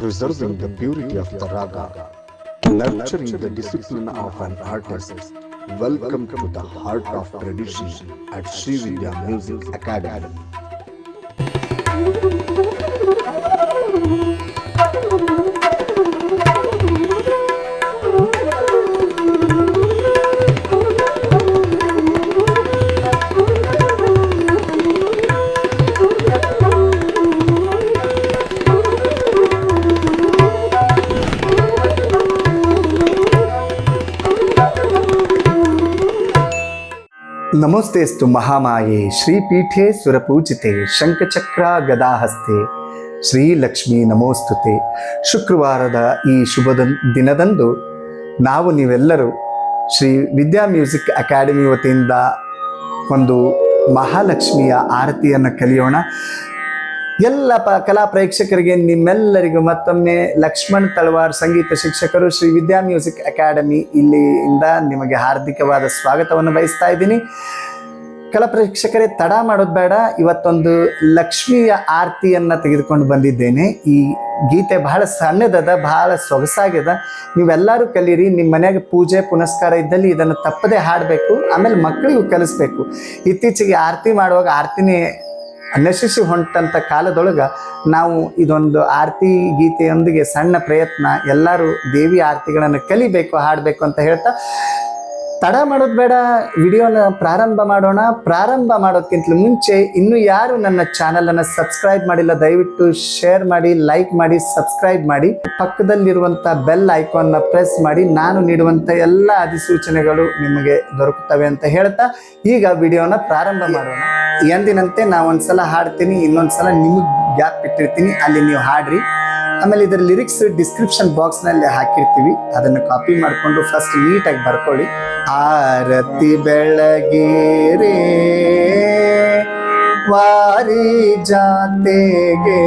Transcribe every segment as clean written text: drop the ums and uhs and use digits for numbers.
preserving the purity of the raga, nurturing the discipline of an artist. Welcome to the heart of tradition at Sri Vidya Music Academy. ನಮೋಸ್ತೇಸ್ತು ಮಹಾಮಾಯೆ ಶ್ರೀಪೀಠೆ ಸುರಪೂಜಿತೆ ಶಂಖಚಕ್ರ ಗದಾಹಸ್ತೆ Shri Lakshmi ನಮೋಸ್ತುತೆ. ಶುಕ್ರವಾರದ ಈ ಶುಭ ದಿನದಂದು ನೀವೆಲ್ಲರೂ ಶ್ರೀ ವಿದ್ಯಾ music academy ವತಿಯಿಂದ ಒಂದು ಮಹಾಲಕ್ಷ್ಮಿಯ ಆರತಿಯನ್ನು ಕಲಿಯೋಣ. ಎಲ್ಲ ಕಲಾ ಪ್ರೇಕ್ಷಕರಿಗೆ ನಿಮ್ಮೆಲ್ಲರಿಗೂ ಮತ್ತೊಮ್ಮೆ ಲಕ್ಷ್ಮಣ್ ತಳವಾರ್ ಸಂಗೀತ ಶಿಕ್ಷಕರು ಶ್ರೀ ವಿದ್ಯಾ ಮ್ಯೂಸಿಕ್ ಅಕಾಡೆಮಿ ಇಲ್ಲಿಂದ ನಿಮಗೆ ಹಾರ್ದಿಕವಾದ ಸ್ವಾಗತವನ್ನು ಬಯಸ್ತಾ ಇದ್ದೀನಿ. ಕಲಾ ಪ್ರೇಕ್ಷಕರೇ, ತಡ ಮಾಡೋದು ಬೇಡ, ಇವತ್ತೊಂದು ಲಕ್ಷ್ಮಿಯ ಆರತಿಯನ್ನು ತೆಗೆದುಕೊಂಡು ಬಂದಿದ್ದೇನೆ. ಈ ಗೀತೆ ಬಹಳ ಸಣ್ಣದದ, ಬಹಳ ಸೊಗಸಾಗ್ಯದ. ನೀವೆಲ್ಲರೂ ಕಲೀರಿ. ನಿಮ್ಮ ಮನೆಯಾಗ ಪೂಜೆ ಪುನಸ್ಕಾರ ಇದ್ದಲ್ಲಿ ಇದನ್ನು ತಪ್ಪದೇ ಹಾಡಬೇಕು. ಆಮೇಲೆ ಮಕ್ಕಳಿಗೂ ಕಲಿಸ್ಬೇಕು. ಇತ್ತೀಚೆಗೆ ಆರತಿ ಮಾಡುವಾಗ ಆರತಿನೇ ನಶಿಸಿ ಹೊಂಟಂಥ ಕಾಲದೊಳಗೆ ನಾವು ಇದೊಂದು ಆರತಿ ಗೀತೆಯೊಂದಿಗೆ ಸಣ್ಣ ಪ್ರಯತ್ನ, ಎಲ್ಲರೂ ದೇವಿ ಆರತಿಗಳನ್ನು ಕಲಿಬೇಕು, ಹಾಡಬೇಕು ಅಂತ ಹೇಳ್ತಾ ತಡ ಮಾಡೋದು ಬೇಡ, ವಿಡಿಯೋನ ಪ್ರಾರಂಭ ಮಾಡೋಣ. ಪ್ರಾರಂಭ ಮಾಡೋಕ್ಕಿಂತಲೂ ಮುಂಚೆ ಇನ್ನೂ ಯಾರು ನನ್ನ ಚಾನಲನ್ನು ಸಬ್ಸ್ಕ್ರೈಬ್ ಮಾಡಿಲ್ಲ, ದಯವಿಟ್ಟು ಶೇರ್ ಮಾಡಿ, ಲೈಕ್ ಮಾಡಿ, ಸಬ್ಸ್ಕ್ರೈಬ್ ಮಾಡಿ. ಪಕ್ಕದಲ್ಲಿರುವಂಥ ಬೆಲ್ ಐಕಾನ್ನ ಪ್ರೆಸ್ ಮಾಡಿ. ನಾನು ನೀಡುವಂಥ ಎಲ್ಲ ಅಧಿಸೂಚನೆಗಳು ನಿಮಗೆ ದೊರಕುತ್ತವೆ ಅಂತ ಹೇಳ್ತಾ ಈಗ ವಿಡಿಯೋನ ಪ್ರಾರಂಭ ಮಾಡೋಣ. ಎಂದಿನಂತೆ ನಾವು ಒಂದ್ಸಲ ಹಾಡ್ತೀನಿ, ಇನ್ನೊಂದ್ಸಲ ನಿಮಗೆ ಗ್ಯಾಪ್ ಇಟ್ಟಿರ್ತೀನಿ, ಅಲ್ಲಿ ನೀವು ಹಾಡ್ರಿ. ಆಮೇಲೆ ಇದರ ಲಿರಿಕ್ಸ್ ಡಿಸ್ಕ್ರಿಪ್ಷನ್ ಬಾಕ್ಸ್ನಲ್ಲಿ ಹಾಕಿರ್ತೀವಿ, ಅದನ್ನು ಕಾಪಿ ಮಾಡಿಕೊಂಡು ಫಸ್ಟ್ ನೀಟಾಗಿ ಬರ್ಕೊಳ್ಳಿ. ಆರತಿ ಬೆಳಗೇರೆ ವಾರಿ ಜಾತೆಗೆ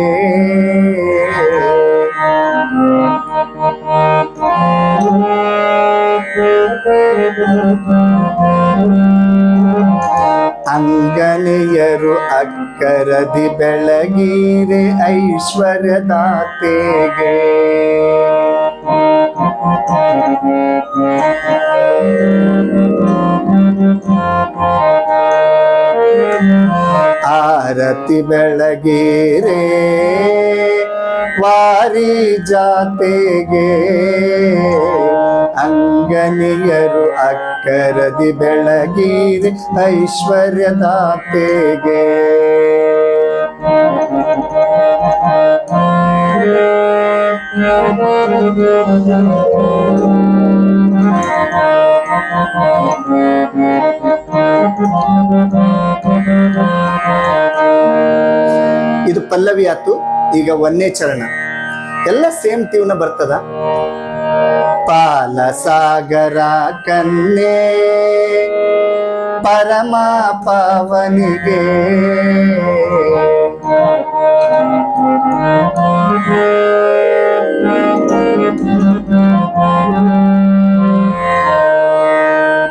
ಅಂಗನೆಯರು ಅಕ್ಕರದಿ ಬೆಳಗೀರೆ ಐಶ್ವರ್ಯದಾತೆಗೆ ಆರತಿ ಬೆಳಗೀರೆ ವಾರಿ ಜಾತೆಗೆ ಅಂಗನಿಯರು ಅಕ್ಕರದಿ ಬೆಳಗೀರೆ ಐಶ್ವರ್ಯದಾತೆಗೆ ಇದು ಪಲ್ಲವಿ ಆತು. ಈಗ ಒಂದನೇ ಚರಣ ಎಲ್ಲ ಸೇಮ್ ಟ್ಯೂನ್ ಬರ್ತದ. ಪಾಲ ಸಾಗರ ಕನ್ಯೆ ಪರಮ ಪಾವನಿಗೆ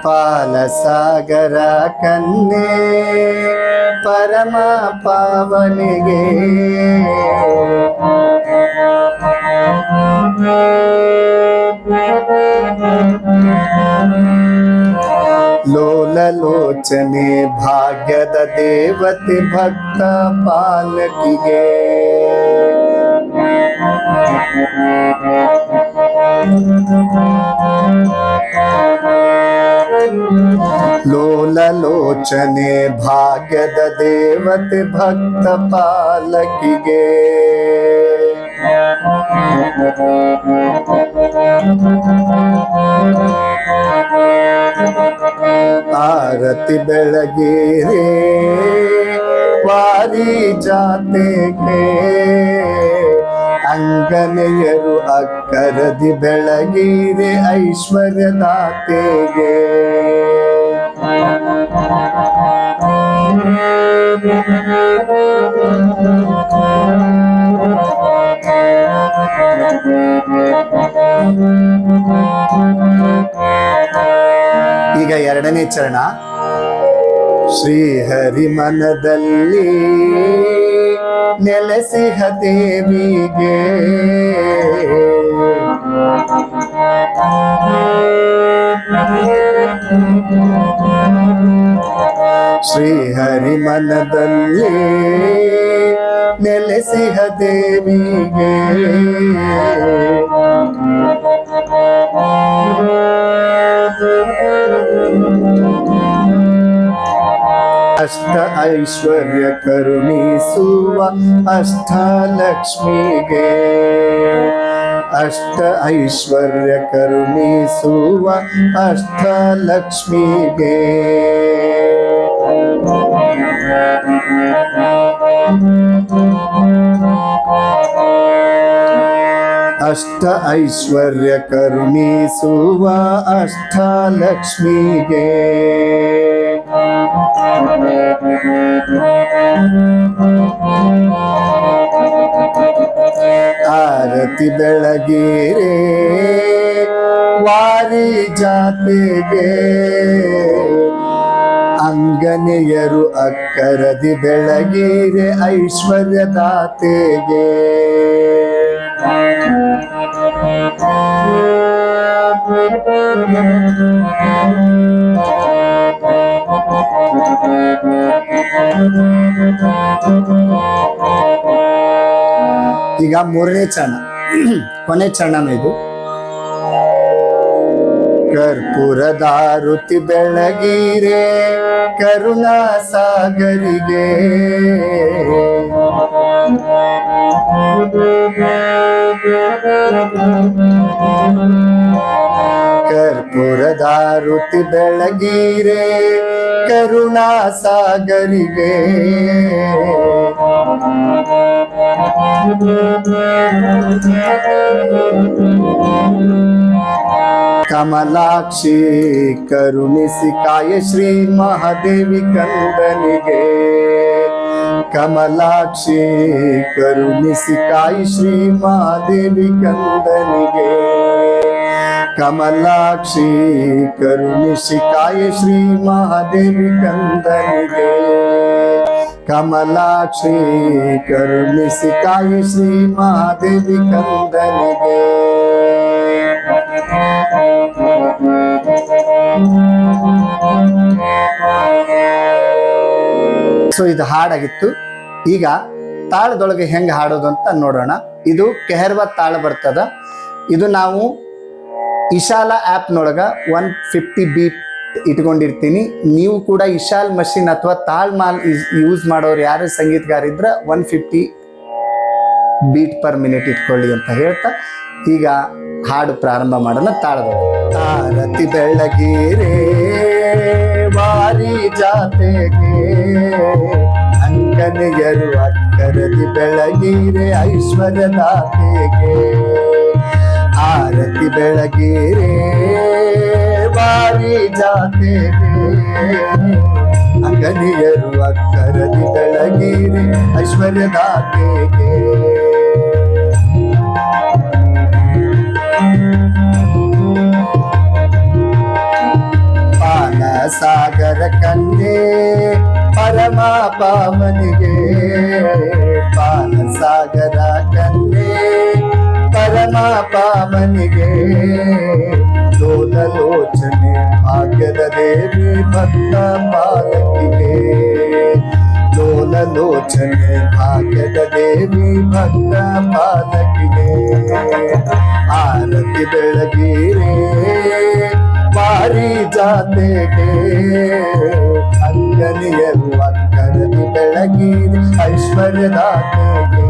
ಪಾಲ ಸಾಗರ ಕನ್ಯೆ ಪರಮ ಪಾವನಿಗೆ ಲೋಲಲೋಚನೆ ಭಾಗ್ಯದ ದೇವತೆ ಭಕ್ತ ಪಾಲಕಿಗೆ ಲೋಲಲೋಚನೆ ಭಾಗ್ಯದ ದೇವತೆ ಭಕ್ತ ಪಾಲಕಿಗೆ ಆರತಿ ಬೆಳಗೇರೆ ವಾರಿ ಜಾತೆಗೆ ಅಂಗನೆಯರು ಅಕ್ಕರದಿ ಬೆಳಗೀರೆ ಐಶ್ವರ್ಯದಾತೆಗೆ ಈಗ ಎರಡನೇ ಚರಣ. ಶ್ರೀಹರಿ ಮನದಲ್ಲಿ ನೆಲೆಸಿಹ ದೇವಿಗೆ ಶ್ರೀಹರಿ ಮನದಲ್ಲಿ ನೆಲೆಸಿಹ ದೇವಿಗೆ ಅಷ್ಟ ಐಶ್ವರ್ಯ ಕರುಣಿಸುವ ಅಷ್ಟಲಕ್ಷ್ಮಿಗೆ ಅಷ್ಟ ಐಶ್ವರ್ಯ ಕರುಣಿಸುವ ಅಷ್ಟಲಕ್ಷ್ಮಿಗೆ ಅಷ್ಟ ಐಶ್ವರ್ಯ ಕರುಣಿಸುವ ಅಷ್ಟಲಕ್ಷ್ಮಿಗೆ ಆರತಿ ಬೆಳಗಿರೆ ವಾರಿ ಜಾತೆಗೆ ಅಂಗನೆಯರು ಅಕ್ಕರದಿ ಬೆಳಗಿರೆ ಐಶ್ವರ್ಯದಾತೆಗೆ ಈಗ ಮೂರನೇ ಚರಣ, ಕೊನೆ ಚರಣ ಇದು. ಕರ್ಪೂರದಾರುತಿ ಬೆಳಗಿರೆ ಕರುಣಾ ಸಾಗರಿಗೆ ಕರ್ಪೂರದಾರುತಿ ಬೆಳಗಿರೆ ಕರುಣಾ ಸಾಗರಿಗೆ ಕಮಲಾಕ್ಷಿ ಕರುಣಿಸಿ ಕಾಯ ಶ್ರೀ ಮಹಾದೇವಿ ಕಂದನಿಗೆ ಕಮಲಾಕ್ಷಿ ಕರುಣಿಸಿ ಕಾಯ ಶ್ರೀ ಮಹಾದೇವಿ ಕಂದನಿಗೆ ಕಮಲಾಕ್ಷಿ ಕರುಣಿಸಿ ಕಾಯ ಶ್ರೀ ಮಹಾದೇವಿ ಕಂದನಿಗೆ ಕಮಲಾಕ್ಷಿ ಕರುಣಿಸಿ ಕಾಯ ಶ್ರೀ ಮಹಾದೇವಿ ಕಂದನಿಗೆ ಸೊ ಇದು ಹಾಡಾಗಿತ್ತು. ಈಗ ತಾಳದೊಳಗೆ ಹೆಂಗೆ ಹಾಡೋದು ಅಂತ ನೋಡೋಣ. ಇದು ಕೆಹರ್ವ ತಾಳ ಬರ್ತದ. ಇದು ನಾವು ಇಶಾಲ ಆ್ಯಪ್ನೊಳಗೆ 150 ಬೀಟ್ ಇಟ್ಕೊಂಡಿರ್ತೀನಿ. ನೀವು ಕೂಡ ಇಶಾಲ್ ಮಷಿನ್ ಅಥವಾ ತಾಳ್ ಮಾಲ್ ಯೂಸ್ ಮಾಡೋರು ಯಾರು ಸಂಗೀತಗಾರ ಇದ್ರೆ 150 ಬೀಟ್ ಪರ್ ಮಿನಿಟ್ ಇಟ್ಕೊಳ್ಳಿ ಅಂತ ಹೇಳ್ತಾ ಈಗ ಹಾಡು ಪ್ರಾರಂಭ ಮಾಡೋಣ. ತಾಳದೊಳಗೆ ಆರತಿ ಬೆಳಗಿರೆ ವಾರಿ ಜಾತೆಗೆ ಅಂಗನೆಯರು ಅಕ್ಕರದಿ ಬೆಳಗಿರೆ ಐಶ್ವರ್ಯದಾತೆಗೆ ಆರತಿ ಬೆಳಗಿರೆ ವಾರಿ ಜಾತೆಗೆ ಅಂಗನೆಯರು ಅಕ್ಕರದಿ ಬೆಳಗಿರೆ ಐಶ್ವರ್ಯದಾತೆಗೆ ಪಾನ ಸಾಗರ ಕನ್ಯೆ ಪರಮ ಪಾವನಿಗೆ ಪಾನ ಸಾಗರ ಕನ್ಯೆ ಪರಮ ಪಾವನಿಗೆ ಲೋಲಲೋಚನೆ ಭಾಗ್ಯದ ದೇವಿ ಭಕ್ತ ಪಾಲಕಿಗೆ ಲೋಲಲೋಚನೆ ಭಾಗ್ಯದ ದೇವಿ ಭಕ್ತ ಪಾಲಕಿಗೆ ಆರತಿ ಬೆಳಗಿರೆ ವಾರಿ ಜಾತೆಗೆ ಅಂಗನಿಯರು ಅಕ್ಕರದಿ ಬೆಳಗಿರೆ ಐಶ್ವರ್ಯದಾತೆಗೆ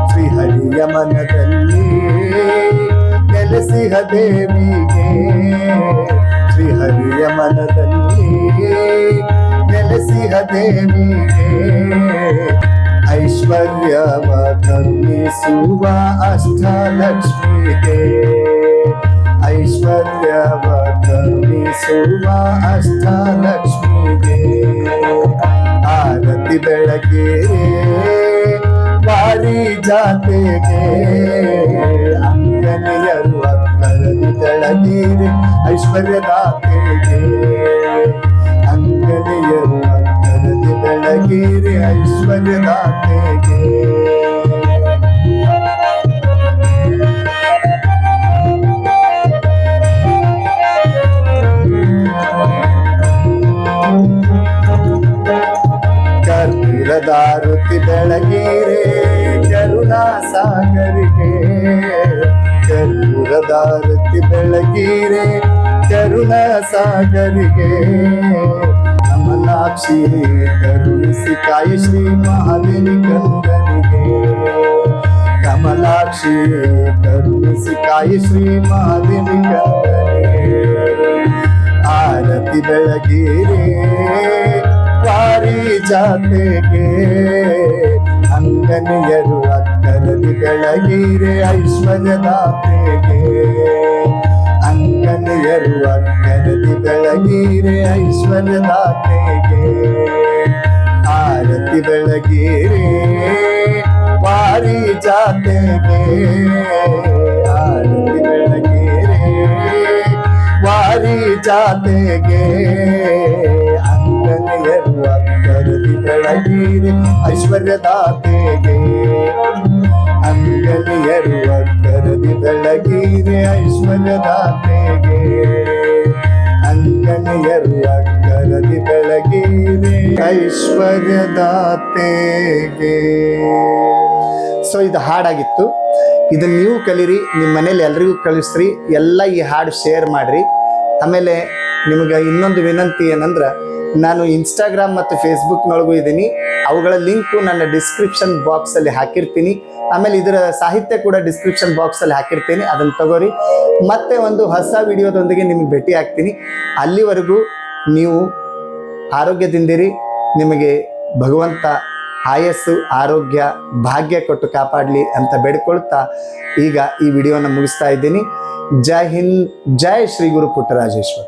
ಶ್ರೀಹರಿಯ ಮನದಲ್ಲಿ ನೆಲೆಸಿಹ ದೇವಿಗೆ ಶ್ರೀಹರಿಯ ಮನದಲ್ಲಿ ನೆಲೆಸಿಹ ದೇವಿಗೆ ಐಶ್ವರ್ಯವ ಕರುಣಿಸುವ ಅಷ್ಟಲಕ್ಷ್ಮಿಗೆ ಐಶ್ವರ್ಯವ ಕರುಣಿಸುವ ಅಷ್ಟಲಕ್ಷ್ಮಿಗೆ ಆರತಿ ಬೆಳಗಿರೆ ವಾರಿ ಪಾರಿಜಾತೆಗೆ ಅಂಗನೆಯರು ಅಕ್ಕರದಿ ಬೆಳಗಿರೆ ಐಶ್ವರ್ಯದಾತೆಗೆ ಅಂಗನೆಯರು ಅಕ್ಕರದಿ ಬೆಳಗಿರೆ ಐಶ್ವರ್ಯದಾತೆಗೆ ಕರ್ಪೂರದಾರುತಿ ಬೆಳಗಿರೆ ಕರುಣಾ ಸಾಗರಿಗೆ ಕರ್ಪೂರದಾರುತಿ ಬೆಳಗಿರೆ ಕರುಣಾ ಸಾಗರಿಗೆ ಕಮಲಾಕ್ಷಿ ಕರುಣಿಸಿ ಕಾಯಿ ಶ್ರೀ ಮಹಾದೇವಿ ಕಂದನಿಗೆ ಕಮಲಾಕ್ಷಿ ಕರುಣಿಸಿ ಕಾಯಿ ಶ್ರೀ ಮಹಾದೇವಿ ಕಂದನಿಗೆ ಆರತಿ ಬೆಳಗಿರೆ ಪಾರಿಜಾತೆಗೆ ಅಂಗನೆಯರು ಅಕ್ಕರದಿ ಬೆಳಗಿರೆ ಐಶ್ವರ್ಯದಾತೆಗೆ ಅಂಗನೆಯರು ಅಕ್ಕರದಿ ಬೆಳಗಿರೆ ಐಶ್ವರ್ಯದಾತೆಗೆ ಆರತಿ ಬೆಳಗಿರೆ ಪಾರಿಜಾತೆಗೆ ಆರತಿ ಬೆಳಗಿರೆ ಪಾರಿಜಾತೆಗೆ ಅಂಗನೆಯರು ಅಕ್ಕರದಿ ಬೆಳಗಿರೆ ಐಶ್ವರ್ಯದಾತೆಗೆ ಅಂಗನೆಯರು ಅಕ್ಕರದಿ ಬೆಳಗಿರೆ ಐಶ್ವರ್ಯದಾತೆಗೆ ಅಂಗನೆಯರು ಅಕ್ಕರದಿ ಬೆಳಗಿರೆ ಐಶ್ವರ್ಯದಾತೆಗೆ. ಸೊ ಇದು ಹಾಡಾಗಿತ್ತು. ಇದನ್ನ ನೀವು ಕಲೀರಿ, ನಿಮ್ಮ ಮನೇಲಿ ಎಲ್ರಿಗೂ ಕಳಿಸ್ರಿ, ಎಲ್ಲ ಈ ಹಾಡು ಶೇರ್ ಮಾಡಿರಿ. ಆಮೇಲೆ ನಿಮಗೆ ಇನ್ನೊಂದು ವಿನಂತಿ ಏನಂದ್ರೆ, ನಾನು ಇನ್ಸ್ಟಾಗ್ರಾಮ್ ಮತ್ತು ಫೇಸ್ಬುಕ್ನೊಳಗೂ ಇದ್ದೀನಿ. ಅವುಗಳ ಲಿಂಕು ನನ್ನ ಡಿಸ್ಕ್ರಿಪ್ಷನ್ ಬಾಕ್ಸಲ್ಲಿ ಹಾಕಿರ್ತೀನಿ. ಆಮೇಲೆ ಇದರ ಸಾಹಿತ್ಯ ಕೂಡ ಡಿಸ್ಕ್ರಿಪ್ಷನ್ ಬಾಕ್ಸಲ್ಲಿ ಹಾಕಿರ್ತೀನಿ, ಅದನ್ನು ತಗೋರಿ. ಮತ್ತೆ ಒಂದು ಹೊಸ ವಿಡಿಯೋದೊಂದಿಗೆ ನಿಮಗೆ ಭೇಟಿ ಆಗ್ತೀನಿ. ಅಲ್ಲಿವರೆಗೂ ನೀವು ಆರೋಗ್ಯದಿಂದಿರಿ. ನಿಮಗೆ ಭಗವಂತ ಆಯಸ್ಸು, ಆರೋಗ್ಯ, ಭಾಗ್ಯ ಕೊಟ್ಟು ಕಾಪಾಡಲಿ ಅಂತ ಬೇಡ್ಕೊಳ್ತಾ ಈಗ ಈ ವಿಡಿಯೋನ ಮುಗಿಸ್ತಾ ಇದ್ದೀನಿ. ಜೈ ಹಿಂದ್, ಜೈ ಶ್ರೀ ಗುರು ಪುಟ್ಟರಾಜೇಶ್ವರ.